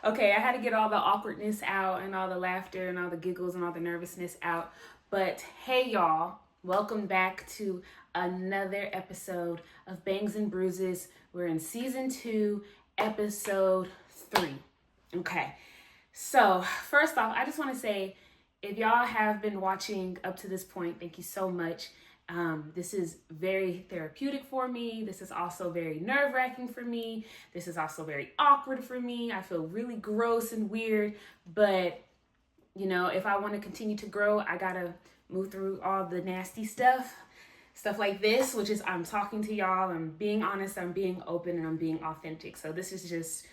Okay, I had to get all the awkwardness out and all the laughter and all the giggles and all the nervousness out. But hey, y'all, welcome back to another episode of Bangs and Bruises. We're in season 2, episode 3. Okay, so first off, I just want to say if y'all have been watching up to this point, thank you so much. This is very therapeutic for me. This is also very nerve-wracking for me. This is also very awkward for me. I feel really gross and weird, but if I want to continue to grow, I gotta move through all the nasty stuff like this, which is I'm talking to y'all, I'm being honest, I'm being open, and I'm being authentic. So this is just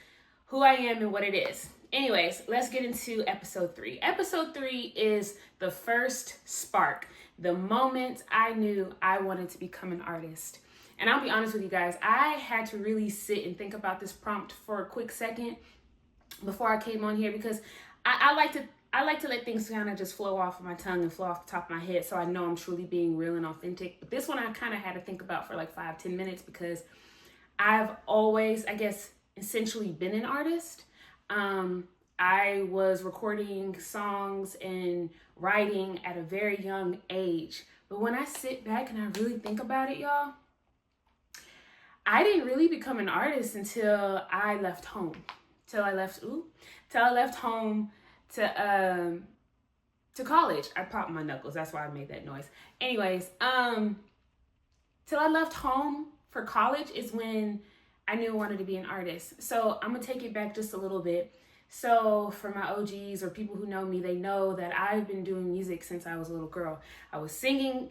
who I am and what it is. Anyways, let's get into episode 3. Episode 3 is the first spark, the moment I knew I wanted to become an artist. And I'll be honest with you guys, I had to really sit and think about this prompt for a quick second before I came on here, because I like to let things kind of just flow off of my tongue and flow off the top of my head, so I know I'm truly being real and authentic. But this one I kind of had to think about for like 5-10 minutes, because I've always, I guess, essentially been an artist. I was recording songs and writing at a very young age. But when I sit back and I really think about it, y'all, I didn't really become an artist until I left home. Till I left home to college. I popped my knuckles. That's why I made that noise. Anyways, till I left home for college is when I knew I wanted to be an artist. So I'm gonna take it back just a little bit. So for my OGs or people who know me, they know that I've been doing music since I was a little girl. I was singing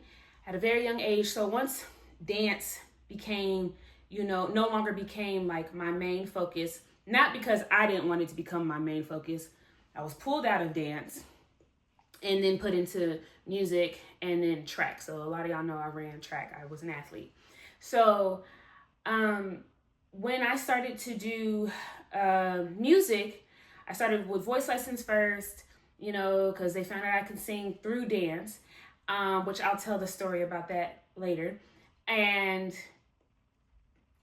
at a very young age. So once dance became, no longer became like my main focus, not because I didn't want it to become my main focus. I was pulled out of dance and then put into music and then track. So a lot of y'all know I ran track. I was an athlete. So when I started to do music, I started with voice lessons first, because they found out I could sing through dance, which I'll tell the story about that later. And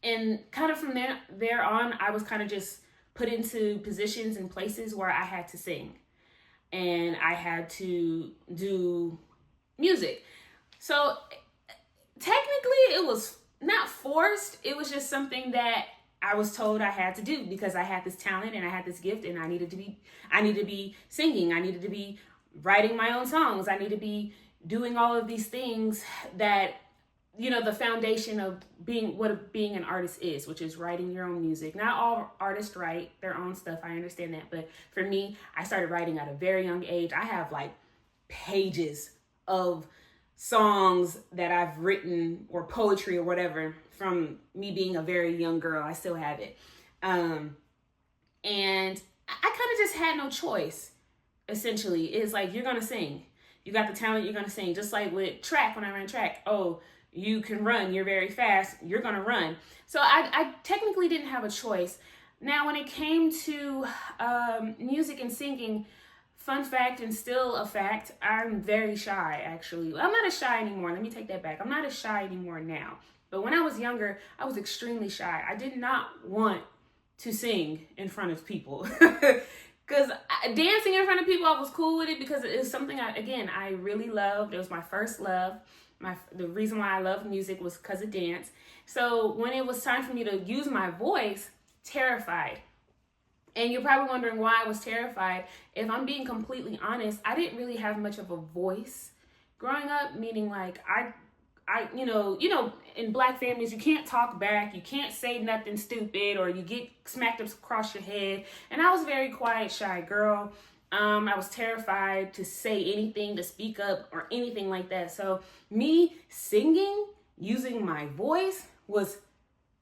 kind of from there on, I was kind of just put into positions and places where I had to sing and I had to do music. So technically it was not forced. It was just something that I was told I had to do because I had this talent and I had this gift, and I needed to be singing. I needed to be writing my own songs. I needed to be doing all of these things that, the foundation of being an artist is, which is writing your own music. Not all artists write their own stuff. I understand that. But for me, I started writing at a very young age. I have like pages of songs that I've written, or poetry or whatever, from me being a very young girl. I still have it. And I kind of just had no choice, essentially. It's like, you're going to sing. You got the talent, you're going to sing. Just like with track, when I ran track. Oh, you can run, you're very fast, you're going to run. So I technically didn't have a choice. Now, when it came to music and singing, fun fact, and still a fact, I'm very shy, actually. I'm not as shy anymore. Let me take that back. I'm not as shy anymore now. But when I was younger, I was extremely shy. I did not want to sing in front of people. Because dancing in front of people, I was cool with it because it was something, I really loved. It was my first love. The reason why I loved music was because of dance. So when it was time for me to use my voice, terrified. And you're probably wondering why I was terrified. If I'm being completely honest, I didn't really have much of a voice growing up, meaning like in Black families, you can't talk back, you can't say nothing stupid, or you get smacked across your head. And I was a very quiet, shy girl. I was terrified to say anything, to speak up, or anything like that. So me singing, using my voice, was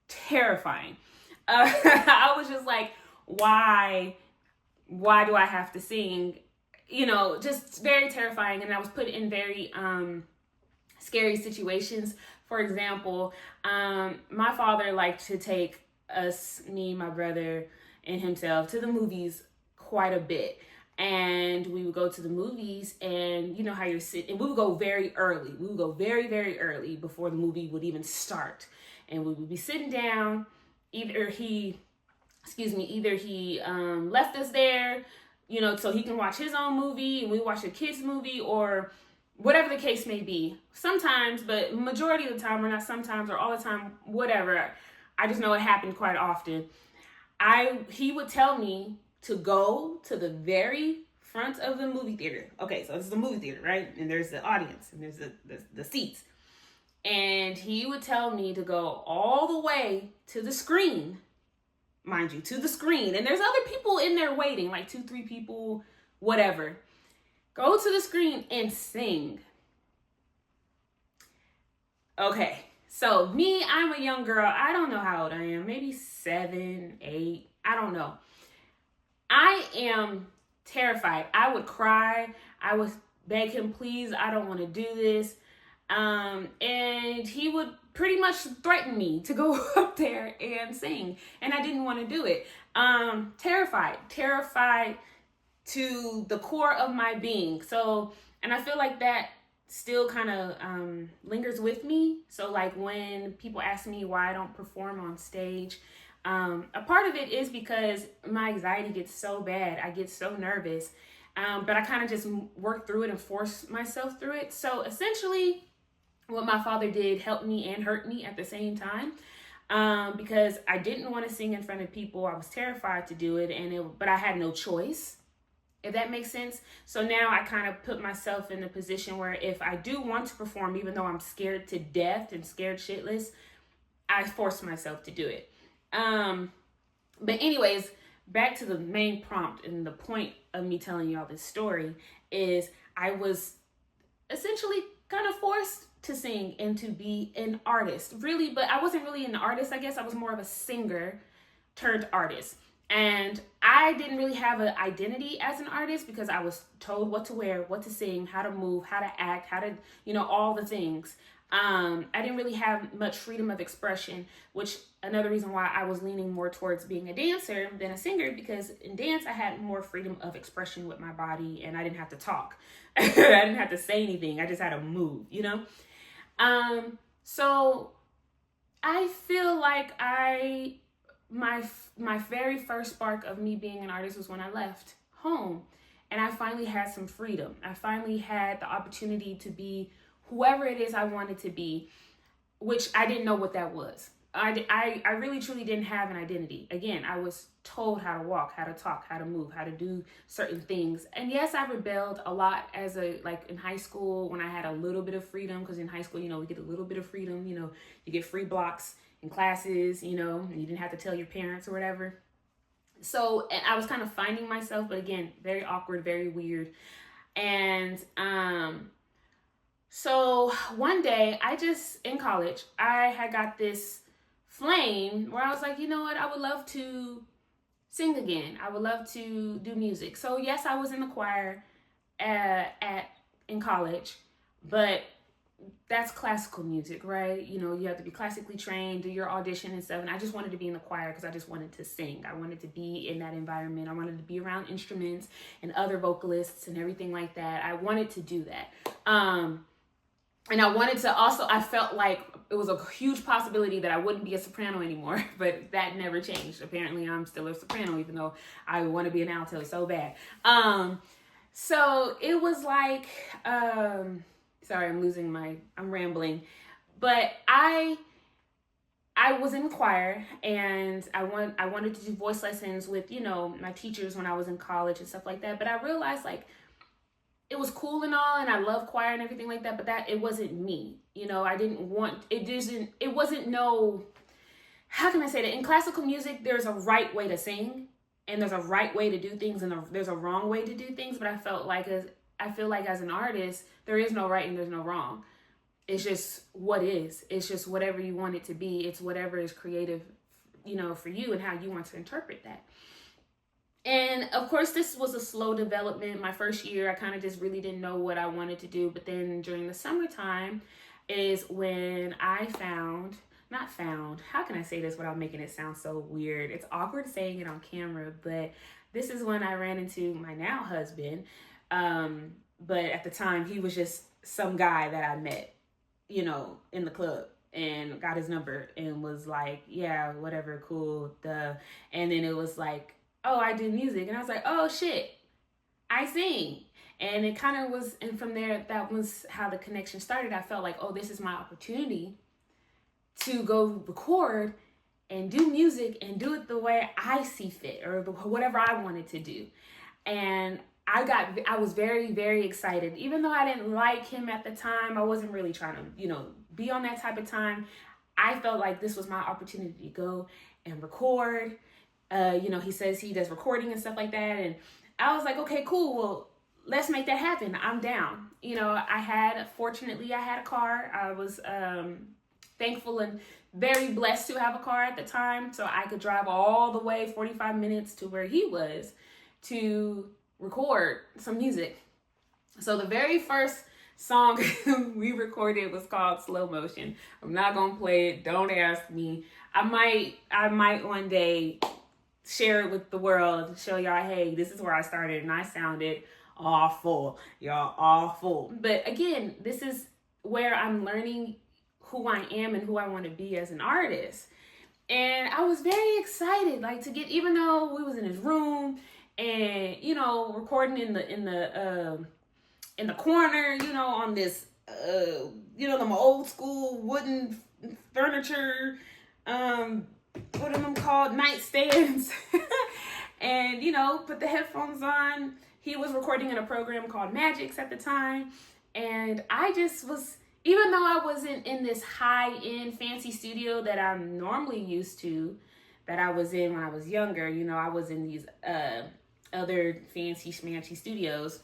terrifying. I was just like, why do I have to sing? Just very terrifying. And I was put in very scary situations. For example, my father liked to take us, me, my brother, and himself to the movies quite a bit. And we would go to the movies, and you know how you're sitting, and we would go very early. We would go very, very early before the movie would even start. And we would be sitting down. Either he excuse me, either he left us there, you know, so he can watch his own movie and we watch a kid's movie, or whatever the case may be. Sometimes, but majority of the time, or not sometimes, or all the time, whatever. I just know it happened quite often. He would tell me to go to the very front of the movie theater. Okay, so this is the movie theater, right? And there's the audience and there's the seats. And he would tell me to go all the way to the screen, mind you, to the screen. And there's other people in there waiting, like 2-3 people, whatever. Go to the screen and sing. Okay, so me, I'm a young girl. I don't know how old I am. Maybe 7, 8. I don't know. I am terrified. I would cry. I would beg him, please, I don't want to do this. And he would pretty much threaten me to go up there and sing. And I didn't want to do it. Terrified to the core of my being. So, and I feel like that still kind of lingers with me. So like when people ask me why I don't perform on stage, a part of it is because my anxiety gets so bad. I get so nervous. But I kind of just work through it and force myself through it. So essentially, what my father did helped me and hurt me at the same time, because I didn't want to sing in front of people. I was terrified to do it, but I had no choice, if that makes sense. So now I kind of put myself in a position where if I do want to perform, even though I'm scared to death and scared shitless, I force myself to do it. But anyways, back to the main prompt and the point of me telling y'all this story is I was essentially kind of forced to sing and to be an artist, really, but I wasn't really an artist. I guess I was more of a singer turned artist. And I didn't really have an identity as an artist because I was told what to wear, what to sing, how to move, how to act, how to, all the things. I didn't really have much freedom of expression, which another reason why I was leaning more towards being a dancer than a singer, because in dance I had more freedom of expression with my body and I didn't have to talk. I didn't have to say anything. I just had to move, So I feel like my very first spark of me being an artist was when I left home and I finally had some freedom. I finally had the opportunity to be whoever it is I wanted to be, which I didn't know what that was. I really truly didn't have an identity. Again, I was told how to walk, how to talk, how to move, how to do certain things. And yes, I rebelled a lot in high school when I had a little bit of freedom, because in high school, we get a little bit of freedom, you get free blocks in classes, and you didn't have to tell your parents or whatever. So, and I was kind of finding myself, but again, very awkward, very weird. And, so one day in college, I had got this flame where I was like, you know what? I would love to sing again. I would love to do music. So yes, I was in the choir in college, but that's classical music, right? You have to be classically trained, do your audition and stuff. And I just wanted to be in the choir because I just wanted to sing. I wanted to be in that environment. I wanted to be around instruments and other vocalists and everything like that. I wanted to do that. And I wanted to also, I felt like it was a huge possibility that I wouldn't be a soprano anymore, but that never changed. Apparently I'm still a soprano, even though I want to be an alto so bad. So it was like, sorry, I'm rambling, but I was in choir and I wanted to do voice lessons with, my teachers when I was in college and stuff like that. But I realized it was cool and all, and I love choir and everything like that, but it wasn't me. I didn't want, it wasn't how can I say that? In classical music, there's a right way to sing and there's a right way to do things and there's a wrong way to do things. But I feel like as an artist, there is no right and there's no wrong. It's just what is. It's just whatever you want it to be. It's whatever is creative, for you and how you want to interpret that. And of course, this was a slow development. My first year, I kind of just really didn't know what I wanted to do. But then during the summertime is when I how can I say this without making it sound so weird? It's awkward saying it on camera, but this is when I ran into my now husband. But at the time, he was just some guy that I met, in the club. and got his number and was like, yeah, whatever, cool, duh. And then it was like, oh, I do music. And I was like, oh shit, I sing. And it kind of was, and from there, that was how the connection started. I felt like, oh, this is my opportunity to go record and do music and do it the way I see fit, or whatever I wanted to do. And I was very, very excited. Even though I didn't like him at the time, I wasn't really trying to, be on that type of time. I felt like this was my opportunity to go and record. He says he does recording and stuff like that. And I was like, okay, cool. Well, let's make that happen. I'm down. Fortunately, I had a car. I was thankful and very blessed to have a car at the time. So I could drive all the way 45 minutes to where he was to record some music. So the very first song we recorded was called Slow Motion. I'm not gonna play it. Don't ask me. I might one day share it with the world, show y'all, hey, this is where I started, and I sounded awful, y'all, awful. But again, this is where I'm learning who I am and who I want to be as an artist. And I was very excited, like, to get, even though we was in his room and, recording in the corner, on this, them old school wooden furniture, what are them called? Nightstands. And, put the headphones on. He was recording in a program called Magix at the time. And I just was, even though I wasn't in this high-end fancy studio that I'm normally used to, that I was in when I was younger, I was in these other fancy schmancy studios.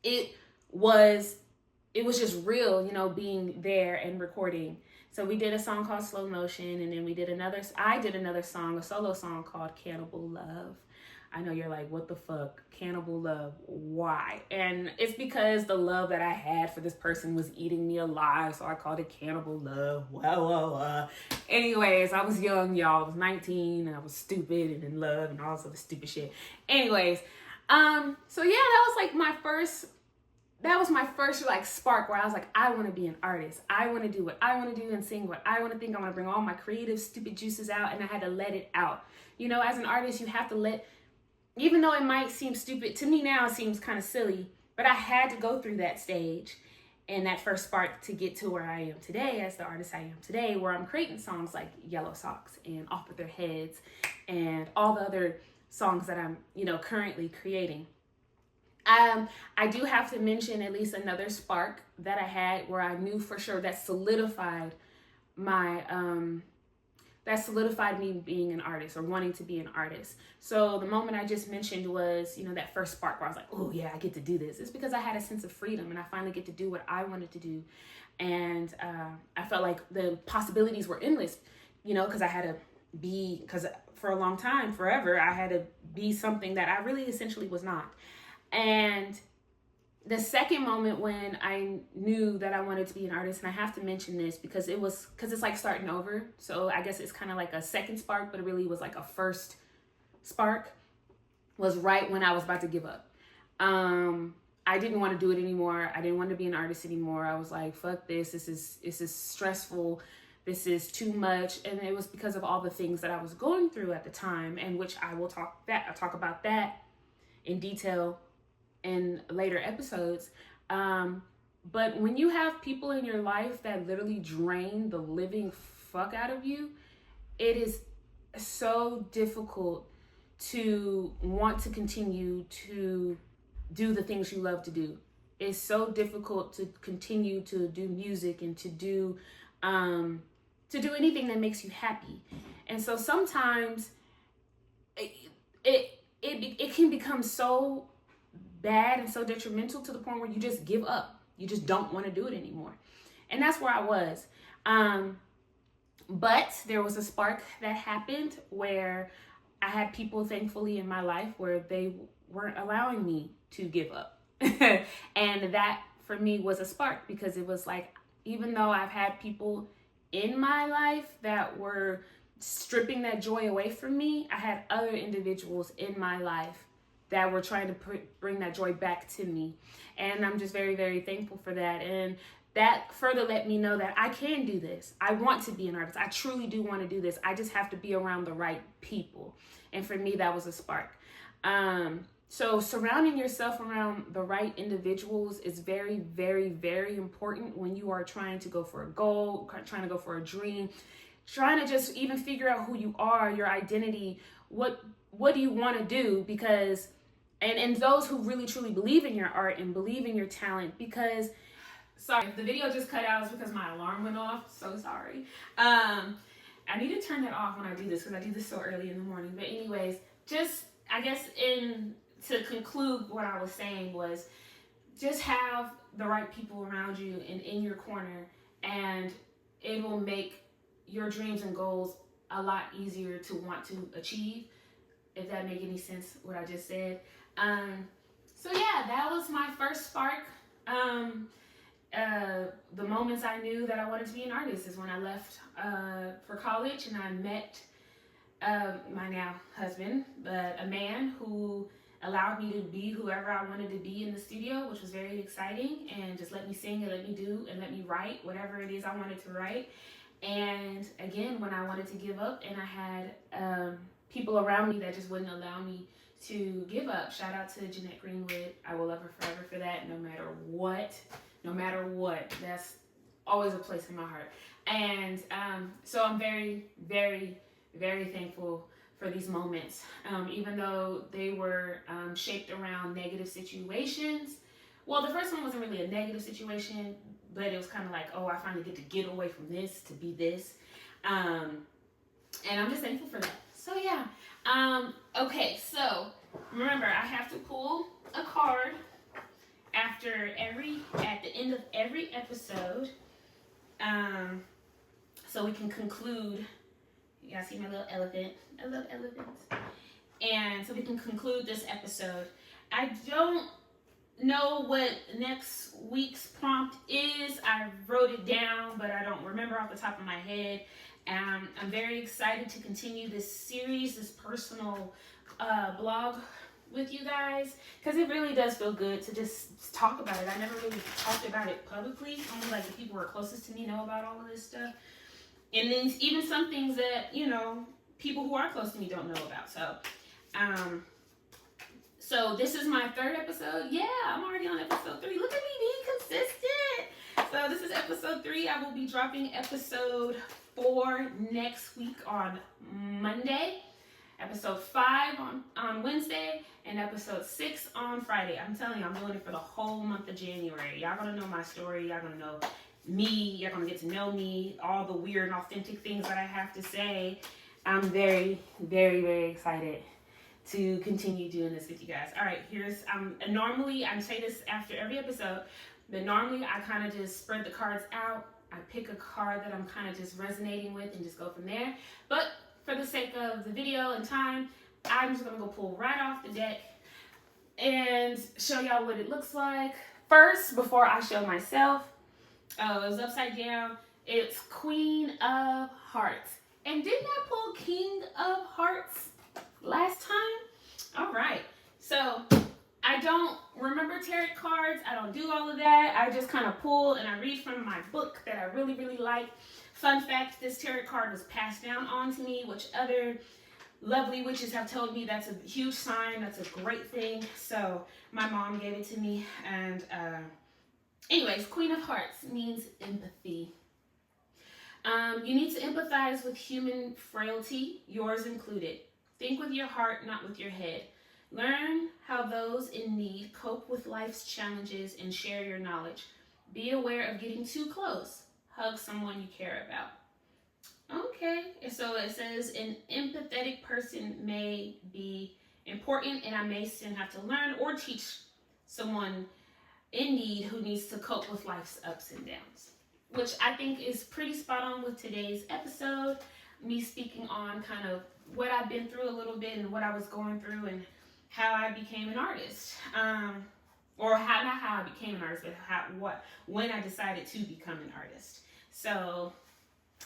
It was just real, being there and recording. So we did a song called Slow Motion, and then I did another song, a solo song called Cannibal Love. I know you're like, what the fuck? Cannibal Love, why? And it's because the love that I had for this person was eating me alive, so I called it Cannibal Love. Wow. Anyways, I was young, y'all. I was 19, and I was stupid and in love and all this other stupid shit. Anyways, so yeah, that was my first like spark where I was like, I want to be an artist. I want to do what I want to do and sing what I want to think. I want to bring all my creative stupid juices out, and I had to let it out. As an artist, you have to let, even though it might seem stupid, to me now it seems kind of silly, but I had to go through that stage and that first spark to get to where I am today as the artist I am today, where I'm creating songs like Yellow Socks and Off With Their Heads and all the other songs that I'm, currently creating. I do have to mention at least another spark that I had where I knew for sure that solidified me being an artist or wanting to be an artist. So the moment I just mentioned was, that first spark where I was like, oh yeah, I get to do this. It's because I had a sense of freedom and I finally get to do what I wanted to do. And I felt like the possibilities were endless, because I had to be, because for a long time, forever, I had to be something that I really essentially was not. And the second moment when I knew that I wanted to be an artist, and I have to mention this because it's like starting over. So I guess it's kind of like a second spark, but it really was like a first spark, was right when I was about to give up. I didn't want to do it anymore. I didn't want to be an artist anymore. I was like, fuck this. This is stressful. This is too much. And it was because of all the things that I was going through at the time, and which I'll talk about that in detail in later episodes. But when you have people in your life that literally drain the living fuck out of you, it is so difficult to want to continue to do the things you love to do. It's so difficult to continue to do music and to do anything that makes you happy. And so sometimes it can become so bad and so detrimental to the point where you just give up. You just don't want to do it anymore. And that's where I was. But there was a spark that happened where I had people, thankfully, in my life where they weren't allowing me to give up. And that for me was a spark, because it was like, even though I've had people in my life that were stripping that joy away from me, I had other individuals in my life that were trying to bring that joy back to me. And I'm just very, very thankful for that. And that further let me know that I can do this. I want to be an artist. I truly do want to do this. I just have to be around the right people. And for me, that was a spark. So surrounding yourself around the right individuals is very, very, very important when you are trying to go for a goal, trying to go for a dream, trying to just even figure out who you are, your identity, what do you want to do? Because, and those who really truly believe in your art and believe in your talent, because, sorry, the video just cut out is because my alarm went off. So sorry. I need to turn that off when I do this because I do this so early in the morning. But anyways, just, I guess to conclude what I was saying was just have the right people around you and in your corner, and it will make your dreams and goals a lot easier to want to achieve, if that make any sense what I just said. So yeah, that was my first spark. The moments I knew that I wanted to be an artist is when I left for college, and I met my now husband, but a man who allowed me to be whoever I wanted to be in the studio, which was very exciting, and just let me sing and let me do and let me write whatever it is I wanted to write. And again, when I wanted to give up and I had people around me that just wouldn't allow me to give up, shout out to Jeanette Greenwood. I will love her forever for that, no matter what. That's always a place in my heart. And so I'm very, very, very thankful for these moments, even though they were shaped around negative situations. Well, the first one wasn't really a negative situation, but it was kind of like, oh, I finally get away from this to be this. And I'm just thankful for that. So yeah. Okay, so remember, I have to pull a card at the end of every episode. So we can conclude. You guys see my little elephant? I love elephants. And so we can conclude this episode. I don't know what next week's prompt is. I wrote it down, but I don't remember off the top of my head. I'm very excited to continue this series, this personal blog with you guys, because it really does feel good to just talk about it. I never really talked about it publicly. Only like the people who are closest to me know about all of this stuff. And then even some things that, people who are close to me don't know about. So this is my third episode. Yeah, I'm already on episode 3. Look at me being consistent. So this is episode 3. I will be dropping episode 4 next week on Monday. Episode 5 on Wednesday. And episode 6 on Friday. I'm telling you, I'm doing it for the whole month of January. Y'all gonna know my story. Y'all gonna know me. You're gonna get to know me. All the weird and authentic things that I have to say. I'm very, very, very excited to continue doing this with you guys. All right, normally I say this after every episode, but normally I kind of just spread the cards out. I pick a card that I'm kind of just resonating with and just go from there. But for the sake of the video and time, I'm just gonna go pull right off the deck and show y'all what it looks like. First, before I show myself, it was upside down. It's Queen of Hearts. And didn't I pull King of Hearts last time? All right. So I don't remember tarot cards. I don't do all of that. I just kind of pull and I read from my book that I really, really like. Fun fact, this tarot card was passed down on to me, which other lovely witches have told me that's a huge sign. That's a great thing. So my mom gave it to me. And anyways, Queen of Hearts means empathy. You need to empathize with human frailty, yours included. Think with your heart, not with your head. Learn how those in need cope with life's challenges and share your knowledge. Be aware of getting too close. Hug someone you care about. Okay, so it says an empathetic person may be important, and I may still have to learn or teach someone in need who needs to cope with life's ups and downs, which I think is pretty spot on with today's episode. Me speaking on kind of what I've been through a little bit and what I was going through and how I became an artist. Or not how I became an artist, but when I decided to become an artist. So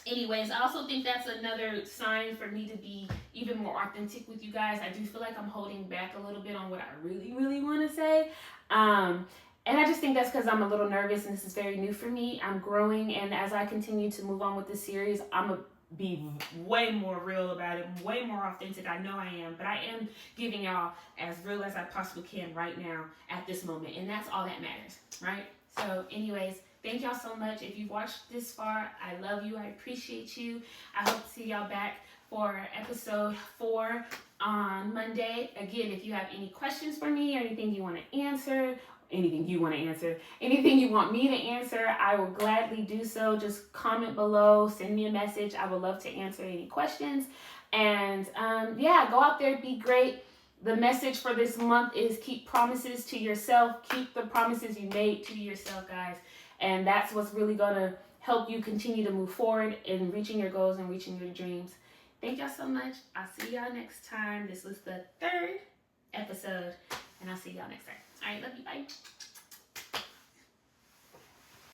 anyways, I also think that's another sign for me to be even more authentic with you guys. I do feel like I'm holding back a little bit on what I really, really want to say. And I just think that's because I'm a little nervous and this is very new for me. I'm growing, and as I continue to move on with this series, I'm going to be way more real about it, way more authentic. I know I am, but I am giving y'all as real as I possibly can right now at this moment, and that's all that matters, right? So anyways, thank y'all so much. If you've watched this far, I love you. I appreciate you. I hope to see y'all back for episode 4 on Monday. Again, if you have any questions for me or anything you want to answer, anything you want me to answer, I will gladly do so. Just comment below, send me a message. I would love to answer any questions. And yeah, go out there, be great. The message for this month is keep promises to yourself. Keep the promises you made to yourself, guys. And that's what's really going to help you continue to move forward in reaching your goals and reaching your dreams. Thank y'all so much. I'll see y'all next time. This was the 3rd episode, and I'll see y'all next time. All right, love you. Bye.